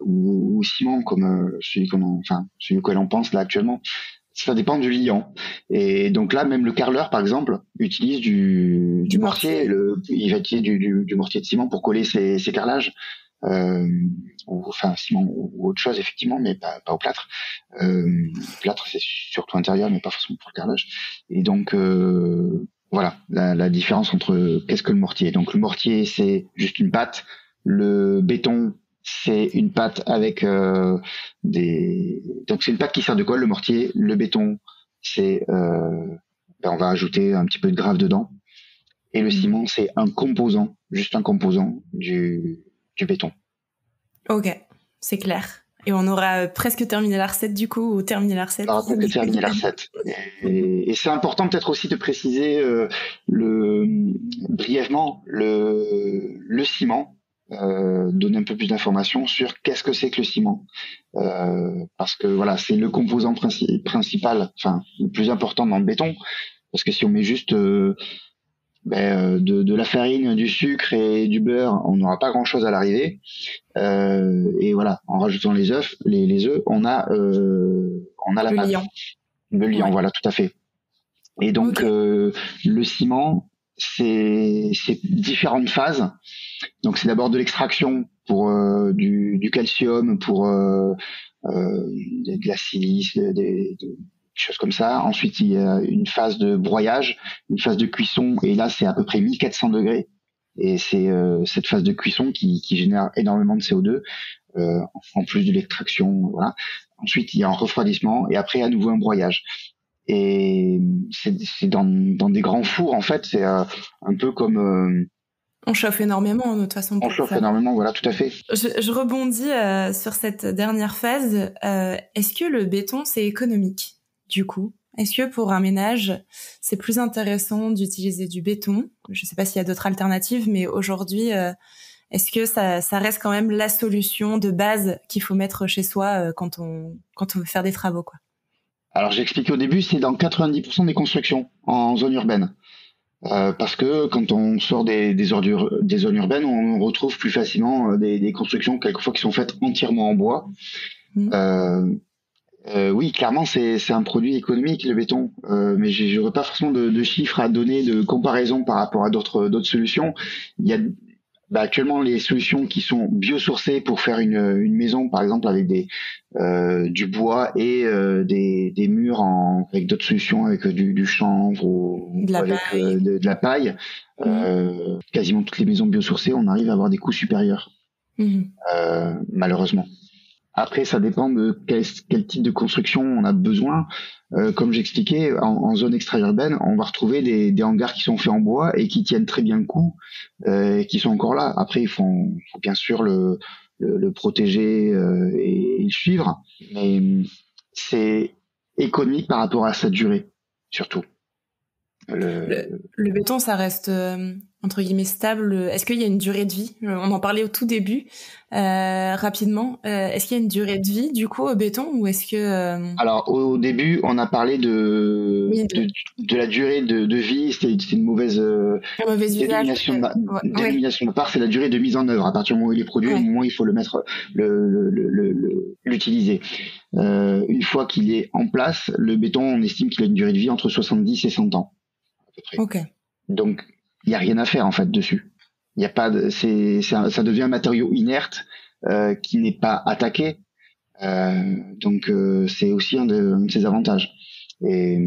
Ou ciment comme celui auquel on pense là actuellement. Ça dépend du liant. Et donc là, même le carreleur, par exemple, utilise du mortier. Il va utiliser du mortier de ciment pour coller ses carrelages. Ciment ou autre chose, effectivement, mais pas au plâtre. Le plâtre, c'est surtout intérieur, mais pas forcément pour le carrelage. Et donc, voilà, la différence entre qu'est-ce que le mortier. Donc le mortier, c'est juste une pâte. Le béton, c'est une pâte avec donc c'est une pâte qui sert de colle, le mortier. Le béton, c'est on va ajouter un petit peu de grave dedans. Et le ciment, c'est juste un composant du béton. Ok, c'est clair. Et on aura presque terminé la recette du coup, ou terminé la recette. On aura presque terminé la recette. Et c'est important peut-être aussi de préciser brièvement le ciment. Donner un peu plus d'informations sur qu'est-ce que c'est que le ciment, parce que voilà, c'est le composant principal, le plus important dans le béton, parce que si on met juste de la farine, du sucre et du beurre, on n'aura pas grand-chose à l'arrivée. Et voilà, en rajoutant les œufs, on a la pâte, le liant, voilà, tout à fait. Et donc le ciment, c'est différentes phases. Donc c'est d'abord de l'extraction pour du calcium, pour de la silice, des choses comme ça. Ensuite, il y a une phase de broyage, une phase de cuisson, et là, c'est à peu près 1400 degrés. Et c'est cette phase de cuisson qui génère énormément de CO2, en plus de l'extraction. Voilà. Ensuite, il y a un refroidissement, et après, à nouveau un broyage. Et c'est dans des grands fours, en fait. C'est un peu comme... On chauffe énormément, de toute façon. On chauffe énormément, voilà, tout à fait. Je rebondis sur cette dernière phase. Est-ce que le béton, c'est économique, du coup? Est-ce que pour un ménage, c'est plus intéressant d'utiliser du béton? Je ne sais pas s'il y a d'autres alternatives, mais aujourd'hui, est-ce que ça reste quand même la solution de base qu'il faut mettre chez soi quand on veut faire des travaux, quoi? Alors, j'ai expliqué au début, c'est dans 90% des constructions en zone urbaine. Parce que quand on sort des zones urbaines, on retrouve plus facilement des constructions quelquefois qui sont faites entièrement en bois. Oui, clairement, c'est un produit économique, le béton, mais j'aurais pas forcément de chiffres à donner, de comparaison par rapport à d'autres solutions. Il y a actuellement les solutions qui sont biosourcées pour faire une maison, par exemple avec du bois et des murs avec d'autres solutions, avec du chanvre ou avec de la paille. Quasiment toutes les maisons biosourcées, on arrive à avoir des coûts supérieurs, malheureusement. Après, ça dépend de quel type de construction on a besoin. Comme j'expliquais, en zone extra-urbaine, on va retrouver des hangars qui sont faits en bois et qui tiennent très bien le coup, qui sont encore là. Après, il faut bien sûr le protéger et le suivre, mais c'est économique par rapport à sa durée, surtout. Le béton, ça reste entre guillemets stable. Est-ce qu'il y a une durée de vie? On en parlait au tout début, rapidement. Est-ce qu'il y a une durée de vie du coup au béton ou est-ce que Alors au début, on a parlé de la durée de vie. C'était une mauvaise dénomination de ma part. C'est la durée de mise en œuvre. À partir du moment où il est produit, au moment où il faut le mettre, l'utiliser. Une fois qu'il est en place, le béton, on estime qu'il a une durée de vie entre 70 et 100 ans. Ok. Donc, il y a rien à faire en fait dessus. Il y a pas ça devient un matériau inerte qui n'est pas attaqué. Donc, c'est aussi un de ses avantages. Et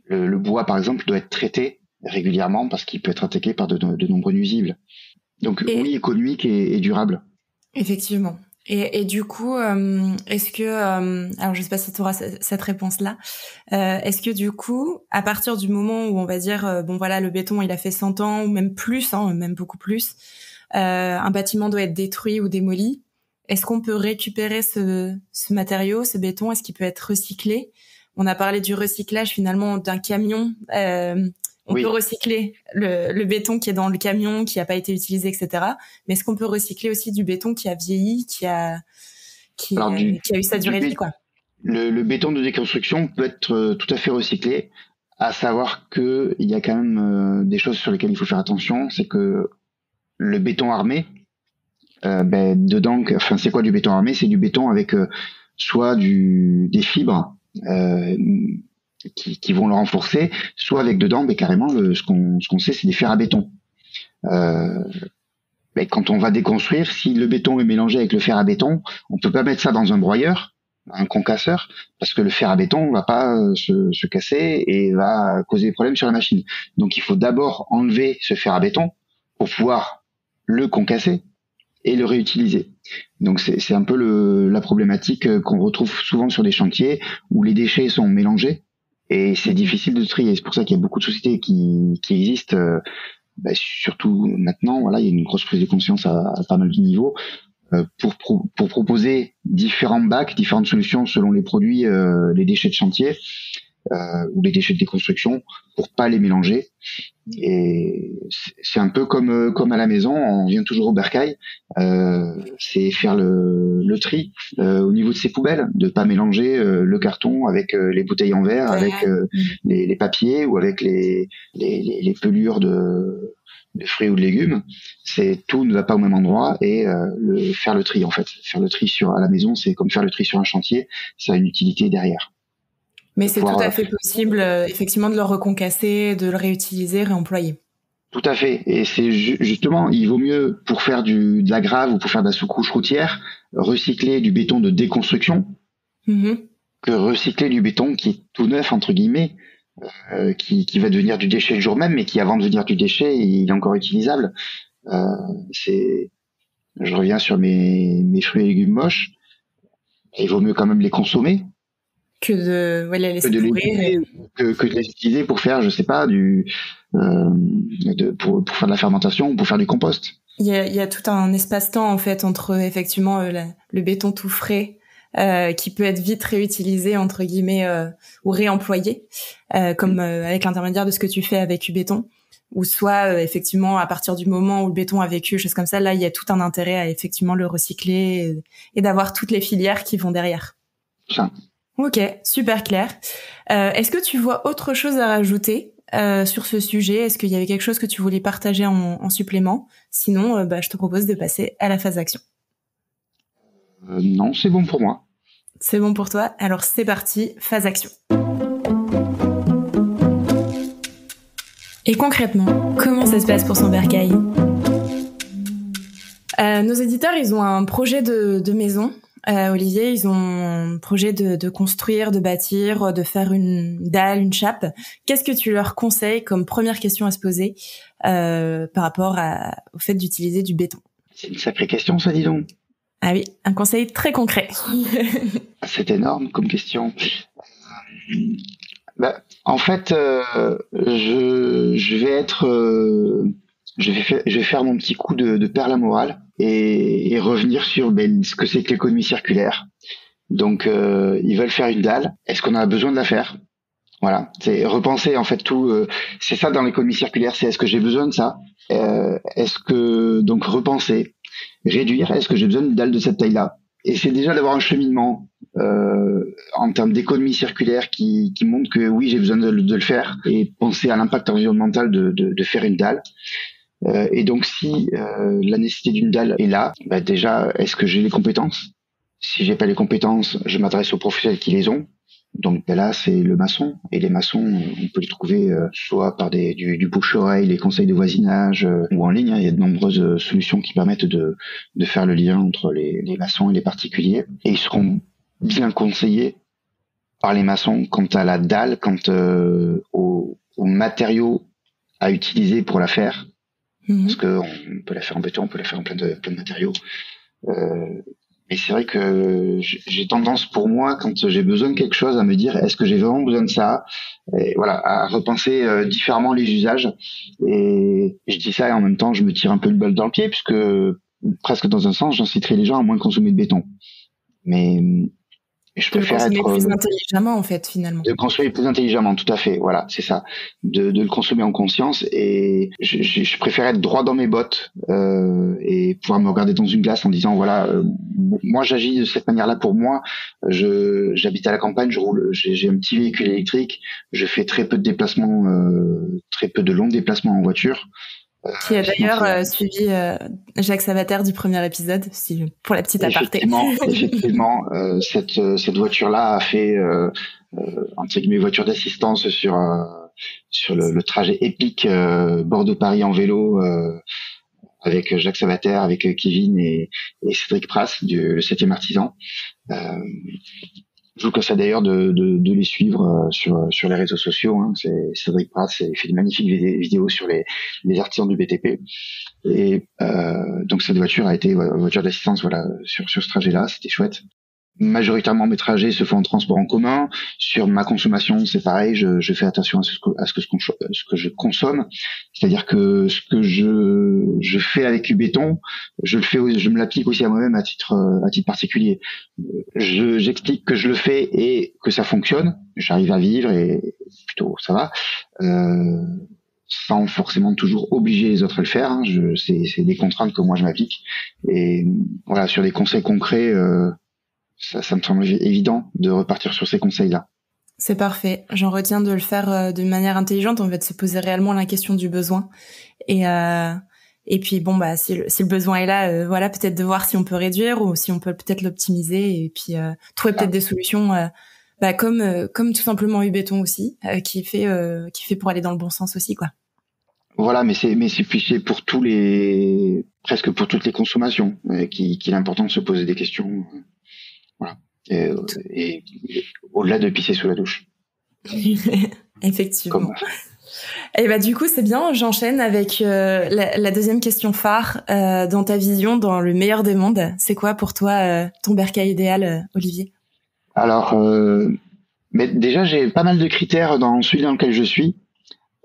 le bois, par exemple, doit être traité régulièrement parce qu'il peut être attaqué par de nombreux nuisibles. Donc, oui, économique et durable. Effectivement. Et du coup, est-ce que, alors je sais pas si tu auras cette réponse-là, est-ce que du coup, à partir du moment où on va dire, bon voilà, le béton il a fait 100 ans ou même plus, même beaucoup plus, un bâtiment doit être détruit ou démoli, est-ce qu'on peut récupérer ce matériau, ce béton, est-ce qu'il peut être recyclé? On a parlé du recyclage finalement d'un camion. On peut recycler le béton qui est dans le camion, qui n'a pas été utilisé, etc. Mais est-ce qu'on peut recycler aussi du béton qui a vieilli, qui a eu sa durée de vie, quoi? Le béton de déconstruction peut être tout à fait recyclé, à savoir que il y a quand même des choses sur lesquelles il faut faire attention. C'est que le béton armé, dedans, enfin c'est quoi du béton armé? C'est du béton avec soit des fibres qui vont le renforcer, soit avec dedans, carrément, ce qu'on sait, c'est des fers à béton. Quand on va déconstruire, si le béton est mélangé avec le fer à béton, on peut pas mettre ça dans un broyeur, un concasseur, parce que le fer à béton va pas se casser et va causer des problèmes sur la machine. Donc il faut d'abord enlever ce fer à béton pour pouvoir le concasser et le réutiliser. Donc c'est un peu la problématique qu'on retrouve souvent sur des chantiers où les déchets sont mélangés. Et c'est difficile de trier. C'est pour ça qu'il y a beaucoup de sociétés qui existent, surtout maintenant. Voilà, il y a une grosse prise de conscience à pas mal de niveaux pour proposer différents bacs, différentes solutions selon les produits, les déchets de chantier ou les déchets de déconstruction, pour pas les mélanger. Et c'est un peu comme à la maison, on vient toujours au bercail, c'est faire le tri au niveau de ses poubelles, de pas mélanger le carton avec les bouteilles en verre, avec les papiers ou avec les pelures de fruits ou de légumes. Tout ne va pas au même endroit, et faire le tri, en fait, faire le tri à la maison, c'est comme faire le tri sur un chantier, ça a une utilité derrière. Mais c'est tout à fait possible, effectivement, de le reconcasser, de le réutiliser, réemployer. Tout à fait. Et c'est justement, il vaut mieux, pour faire de la grave ou pour faire de la sous-couche routière, recycler du béton de déconstruction Mhm. que recycler du béton qui est tout neuf entre guillemets, qui va devenir du déchet le jour même, mais qui avant de devenir du déchet, il est encore utilisable. Euh, c'est, je reviens sur mes fruits et légumes moches. Il vaut mieux quand même les consommer Que de les que laisser de les pourrir. jeter, que de les utiliser pour faire, je sais pas, pour faire de la fermentation ou pour faire du compost. Il y a tout un espace-temps en fait entre effectivement le béton tout frais qui peut être vite réutilisé entre guillemets ou réemployé comme avec l'intermédiaire de ce que tu fais avec Ubéton, ou soit effectivement à partir du moment où le béton a vécu, choses comme ça, là il y a tout un intérêt à effectivement le recycler et d'avoir toutes les filières qui vont derrière. Ça. Ok, super clair. Est-ce que tu vois autre chose à rajouter sur ce sujet? Est-ce qu'il y avait quelque chose que tu voulais partager en supplément? Sinon, je te propose de passer à la phase action. Non, c'est bon pour moi. C'est bon pour toi? Alors c'est parti, phase action. Et concrètement, comment ça se passe pour son bercail? Nos éditeurs, ils ont un projet de maison. Olivier, ils ont un projet de construire, de bâtir, de faire une dalle, une chape. Qu'est-ce que tu leur conseilles comme première question à se poser par rapport au fait d'utiliser du béton? C'est une sacrée question, ça, dis donc. Ah oui, un conseil très concret. C'est énorme comme question. En fait, je vais faire mon petit coup de perle à morale et revenir sur ce que c'est que l'économie circulaire. Donc, ils veulent faire une dalle. Est-ce qu'on a besoin de la faire? Voilà, c'est repenser en fait tout. C'est ça dans l'économie circulaire, c'est est-ce que j'ai besoin de ça? Est-ce que donc repenser, réduire, est-ce que j'ai besoin d'une dalle de cette taille-là? Et c'est déjà d'avoir un cheminement en termes d'économie circulaire qui montre que oui, j'ai besoin de le faire et penser à l'impact environnemental de faire une dalle. Et donc si la nécessité d'une dalle est là, déjà, est-ce que j'ai les compétences? Si j'ai pas les compétences, je m'adresse aux professionnels qui les ont. Donc là, c'est le maçon. Et les maçons, on peut les trouver soit par du bouche-oreille, les conseils de voisinage, ou en ligne. Il y a de nombreuses solutions qui permettent de faire le lien entre les maçons et les particuliers. Et ils seront bien conseillés par les maçons quant à la dalle, quant aux matériaux à utiliser pour la faire. Parce qu'on peut la faire en béton, on peut la faire en plein de matériaux. Mais c'est vrai que j'ai tendance pour moi, quand j'ai besoin de quelque chose, à me dire est-ce que j'ai vraiment besoin de ça? Et voilà, à repenser différemment les usages. Et je dis ça et en même temps, je me tire un peu une balle dans le pied, puisque presque dans un sens, j'inciterai les gens à moins consommer de béton. Mais je préfère consommer plus intelligemment en fait finalement. De consommer plus intelligemment, tout à fait. Voilà, c'est ça. De le consommer en conscience. Et je préfère être droit dans mes bottes et pouvoir me regarder dans une glace en disant voilà, moi j'agis de cette manière-là pour moi. J'habite à la campagne, j'ai un petit véhicule électrique. Je fais très peu de déplacements, très peu de longs déplacements en voiture. Qui a d'ailleurs suivi Jacques Savater du premier épisode, pour la petite aparté. Effectivement, cette voiture-là a fait entre guillemets voiture d'assistance sur le trajet épique Bordeaux-Paris en vélo avec Jacques Savater, avec Kevin et Cédric Prasse le 7e artisan. Je vous conseille d'ailleurs de les suivre sur les réseaux sociaux. Hein. C'est Cédric Prasse, il fait de magnifiques vidéos sur les artisans du BTP. Et donc cette voiture a été voiture d'assistance sur ce trajet-là, c'était chouette. Majoritairement mes trajets se font en transport en commun. Sur ma consommation, c'est pareil, je fais attention à ce que je consomme. C'est-à-dire que ce que je fais avec Ubéton, je me l'applique aussi à moi-même à titre particulier. J'explique que je le fais et que ça fonctionne. J'arrive à vivre et plutôt ça va. Sans forcément toujours obliger les autres à le faire. Hein. C'est des contraintes que moi je m'applique. Et voilà, sur des conseils concrets, ça me semble évident de repartir sur ces conseils-là. C'est parfait. J'en retiens de le faire de manière intelligente, en fait, se poser réellement la question du besoin. Et puis bon, si le besoin est là, voilà, peut-être de voir si on peut réduire ou si on peut peut-être l'optimiser et puis trouver peut-être des solutions comme tout simplement Ubéton aussi, qui fait pour aller dans le bon sens aussi, quoi. Voilà, mais c'est pour presque pour toutes les consommations, qu'il est important de se poser des questions. Voilà. et au-delà de pisser sous la douche. Effectivement. Et bah du coup c'est bien, j'enchaîne avec la deuxième question phare dans ta vision, dans le meilleur des mondes. C'est quoi pour toi ton bercail idéal, Olivier? Alors, mais déjà j'ai pas mal de critères dans celui dans lequel je suis.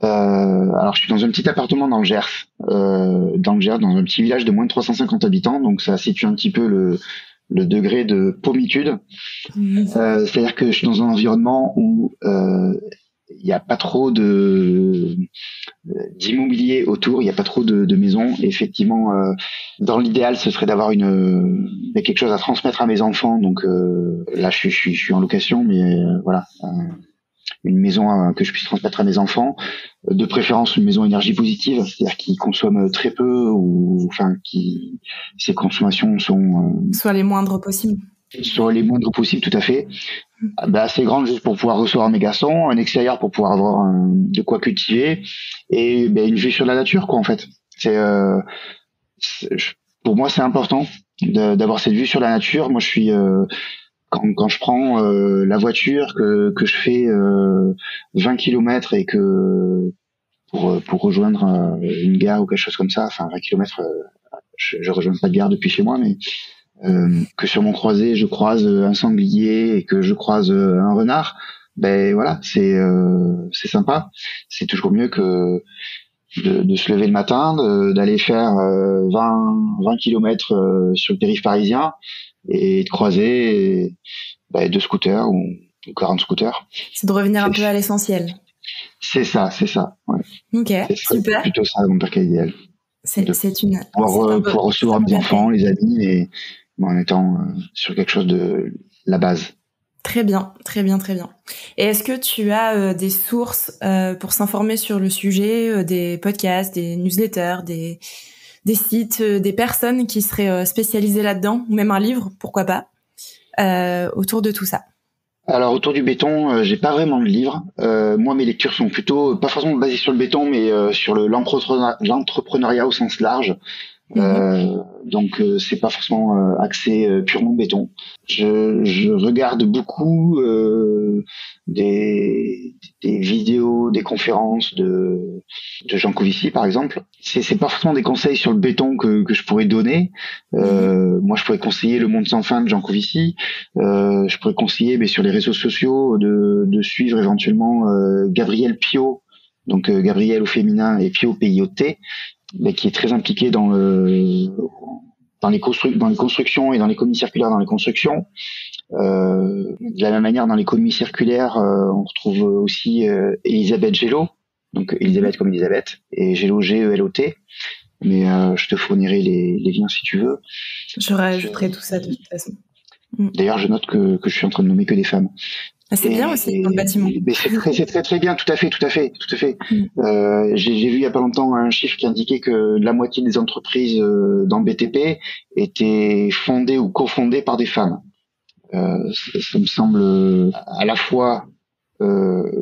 Alors je suis dans un petit appartement dans le Gers, dans un petit village de moins de 350 habitants, donc ça situe un petit peu le degré de paumitude. C'est-à-dire que je suis dans un environnement où il n'y a pas trop d'immobilier autour, il n'y a pas trop de maisons. Et effectivement, dans l'idéal, ce serait d'avoir quelque chose à transmettre à mes enfants. Donc là, je suis en location, mais voilà, une maison que je puisse transmettre à mes enfants. De préférence, une maison énergie positive, c'est-à-dire qui consomme très peu ou enfin qui ses consommations sont soit les moindres possibles. Soit les moindres possibles, tout à fait. Assez grande juste pour pouvoir recevoir mes garçons, un extérieur pour pouvoir avoir de quoi cultiver et une vue sur la nature, quoi, en fait. Pour moi, c'est important d'avoir cette vue sur la nature. Moi, je suis quand je prends la voiture que je fais 20 kilomètres et que pour rejoindre une gare ou quelque chose comme ça, enfin 20 kilomètres, je rejoins pas de gare depuis chez moi, mais que sur mon croisé je croise un sanglier et que je croise un renard, voilà, c'est sympa. C'est toujours mieux que de se lever le matin, d'aller faire 20 kilomètres sur le périph' parisien et de croiser 2 scooters ou 40 scooters. C'est de revenir un peu à l'essentiel. C'est ça, ouais. Ok, super. C'est plutôt ça mon bercail idéal. C'est une pouvoir recevoir mes enfants, les amis, et en étant sur quelque chose de la base. Très bien, très bien, très bien. Et est-ce que tu as des sources pour s'informer sur le sujet, des podcasts, des newsletters, des sites, des personnes qui seraient spécialisées là-dedans, ou même un livre, pourquoi pas, autour de tout ça? Alors autour du béton, j'ai pas vraiment de livre. Moi, mes lectures sont plutôt pas forcément basées sur le béton, mais sur l'entrepreneuriat au sens large. Donc c'est pas forcément axé purement béton. Je regarde beaucoup des vidéos, des conférences de Jean Covici par exemple. C'est pas forcément des conseils sur le béton que je pourrais donner. Moi je pourrais conseiller Le Monde sans fin de Jean Covici. Je pourrais conseiller sur les réseaux sociaux de suivre éventuellement Gabriel Piot, donc Gabriel au féminin et Piot P-I-O-T, qui est très impliqué dans les constructions et dans l'économie circulaire dans les constructions. De la même manière, dans l'économie circulaire, on retrouve aussi Elisabeth Gelot, donc Elisabeth comme Elisabeth, et Gelot G-E-L-O-T. Mais je te fournirai les liens si tu veux. Je rajouterai tout ça de toute façon. D'ailleurs, je note que je suis en train de nommer que des femmes. C'est bien aussi dans le bâtiment. C'est très très bien, tout à fait. J'ai vu il y a pas longtemps un chiffre qui indiquait que la moitié des entreprises dans le BTP étaient fondées ou cofondées par des femmes. Ça me semble à la fois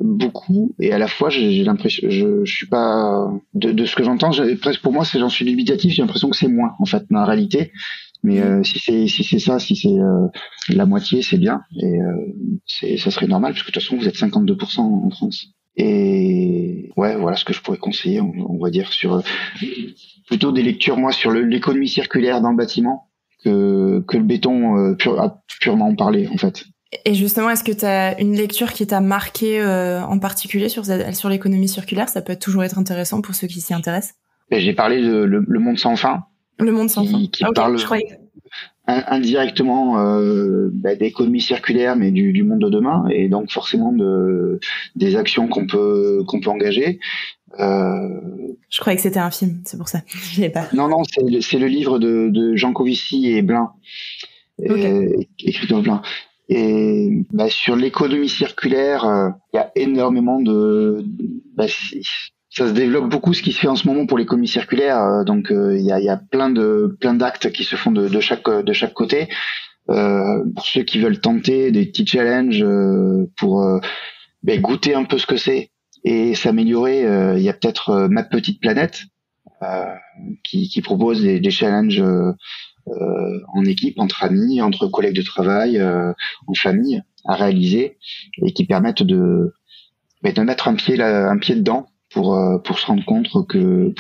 beaucoup et à la fois j'ai l'impression, je suis pas de ce que j'entends, presque pour moi j'en suis dubitatif, j'ai l'impression que c'est moins en fait dans la réalité. Mais si c'est la moitié, c'est bien et ça serait normal parce que de toute façon vous êtes 52% en France. Et ouais, voilà ce que je pourrais conseiller, on va dire sur plutôt des lectures moi sur l'économie circulaire dans le bâtiment que le béton purement parlé en fait. Et justement, est-ce que tu as une lecture qui t'a marqué en particulier sur l'économie circulaire? Ça peut toujours être intéressant pour ceux qui s'y intéressent. J'ai parlé de Le Monde sans fin. Le Monde sans fin. Qui parle indirectement d'économie circulaire, mais du monde de demain, et donc forcément des actions qu'on peut engager. Je croyais que c'était un film, c'est pour ça. Je l'ai pas. Non, c'est le livre de Jean Covici et Blin, écrit par Blin. Et sur l'économie circulaire, il y a énormément ça se développe beaucoup ce qui se fait en ce moment pour l'économie circulaire. Donc il y a plein d'actes qui se font de chaque côté. Pour ceux qui veulent tenter des petits challenges pour goûter un peu ce que c'est et s'améliorer, il y a peut-être Ma Petite Planète qui propose des challenges en équipe, entre amis, entre collègues de travail, en famille, à réaliser et qui permettent de mettre un pied dedans pour se rendre compte que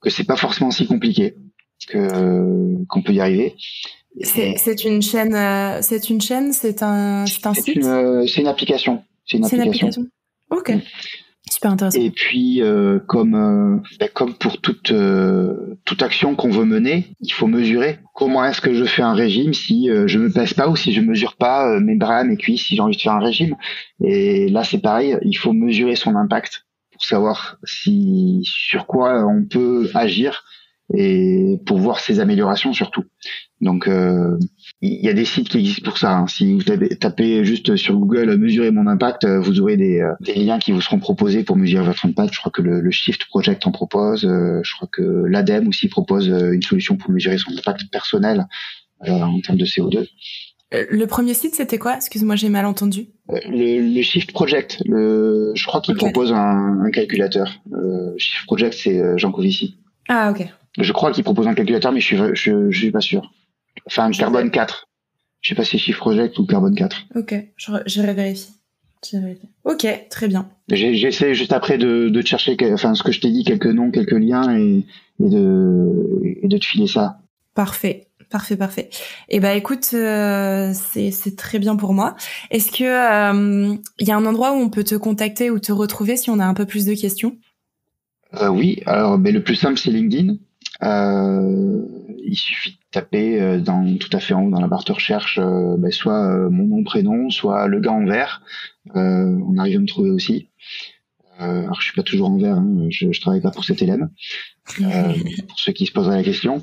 c'est pas forcément si compliqué, qu'on peut y arriver. C'est une chaîne, c'est un site. C'est une application. C'est une application. Ok. Super intéressant. Et puis, comme pour toute action qu'on veut mener, il faut mesurer. Comment est-ce que je fais un régime si je me pèse pas ou si je mesure pas mes bras, mes cuisses, si j'ai envie de faire un régime. Et là, c'est pareil, il faut mesurer son impact pour savoir sur quoi on peut agir et pour voir ses améliorations surtout. Donc, il y a des sites qui existent pour ça. Hein. Si vous tapez juste sur Google mesurer mon impact, vous aurez des liens qui vous seront proposés pour mesurer votre impact. Je crois que le Shift Project en propose. Je crois que l'ADEME aussi propose une solution pour mesurer son impact personnel en termes de CO2. Le premier site, c'était quoi? Excuse-moi, j'ai mal entendu. Le Shift Project. Je crois qu'il propose un calculateur. Shift Project, c'est Jean Covici. Ah, ok. Je crois qu'il propose un calculateur, mais je suis pas sûr. Enfin, Carbone 4. Je sais pas si c'est Shift Project ou Carbone 4. Ok, j'irai vérifier. Ok, très bien. J'essaie juste après de chercher, ce que je t'ai dit, quelques noms, quelques liens et de te filer ça. Parfait. Et écoute, c'est très bien pour moi. Est-ce que y a un endroit où on peut te contacter ou te retrouver si on a un peu plus de questions? Oui, alors le plus simple c'est LinkedIn. Il suffit de taper tout à fait en haut dans la barre de recherche soit mon nom prénom, soit le gars en vert. On arrive à me trouver aussi. Alors je suis pas toujours en vert, hein, je travaille pas pour cette LM. Pour ceux qui se poseraient la question.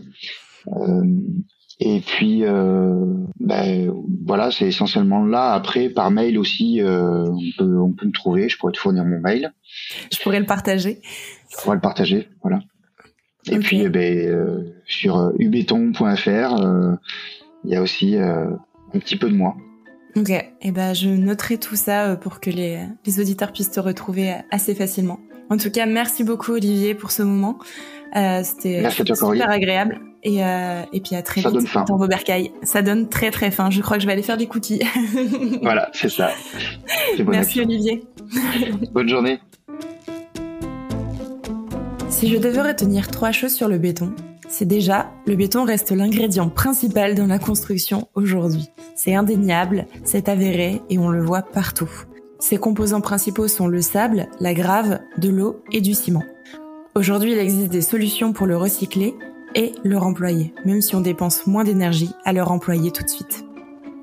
Et puis voilà, c'est essentiellement là. Après par mail aussi, on peut me trouver. Je pourrais te fournir mon mail. Je pourrais le partager. Voilà. Et puis sur ubeton.fr, il y a aussi un petit peu de moi. Ok, je noterai tout ça pour que les auditeurs puissent te retrouver assez facilement. En tout cas, merci beaucoup Olivier pour ce moment. C'était super agréable. Et puis à très vite dans vos bercailles. Ça donne très très faim. Je crois que je vais aller faire des cookies. Voilà, c'est ça. Merci Olivier. Bonne journée. Si je devais retenir 3 choses sur le béton, c'est déjà, le béton reste l'ingrédient principal dans la construction aujourd'hui. C'est indéniable, c'est avéré et on le voit partout. Ses composants principaux sont le sable, la grave, de l'eau et du ciment. Aujourd'hui, il existe des solutions pour le recycler et le remployer, même si on dépense moins d'énergie à le remployer tout de suite.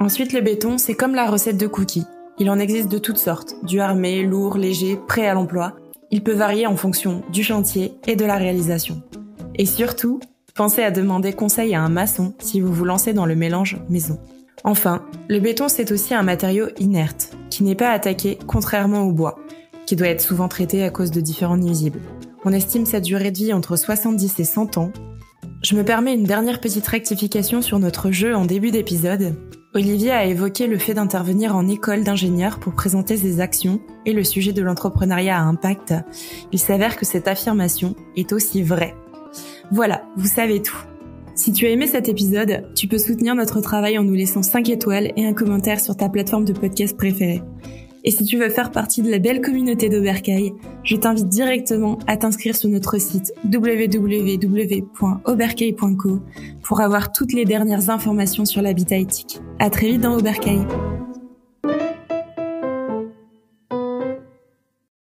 Ensuite, le béton, c'est comme la recette de cookies. Il en existe de toutes sortes, du armé, lourd, léger, prêt à l'emploi. Il peut varier en fonction du chantier et de la réalisation. Et surtout, pensez à demander conseil à un maçon si vous vous lancez dans le mélange maison. Enfin, le béton c'est aussi un matériau inerte, qui n'est pas attaqué contrairement au bois, qui doit être souvent traité à cause de différents nuisibles. On estime sa durée de vie entre 70 et 100 ans. Je me permets une dernière petite rectification sur notre jeu en début d'épisode. Olivier a évoqué le fait d'intervenir en école d'ingénieur pour présenter ses actions et le sujet de l'entrepreneuriat à impact. Il s'avère que cette affirmation est aussi vraie. Voilà, vous savez tout. Si tu as aimé cet épisode, tu peux soutenir notre travail en nous laissant 5 étoiles et un commentaire sur ta plateforme de podcast préférée. Et si tu veux faire partie de la belle communauté d'Aubercaille, je t'invite directement à t'inscrire sur notre site www.aubercaille.co pour avoir toutes les dernières informations sur l'habitat éthique. À très vite dans Aubercaille.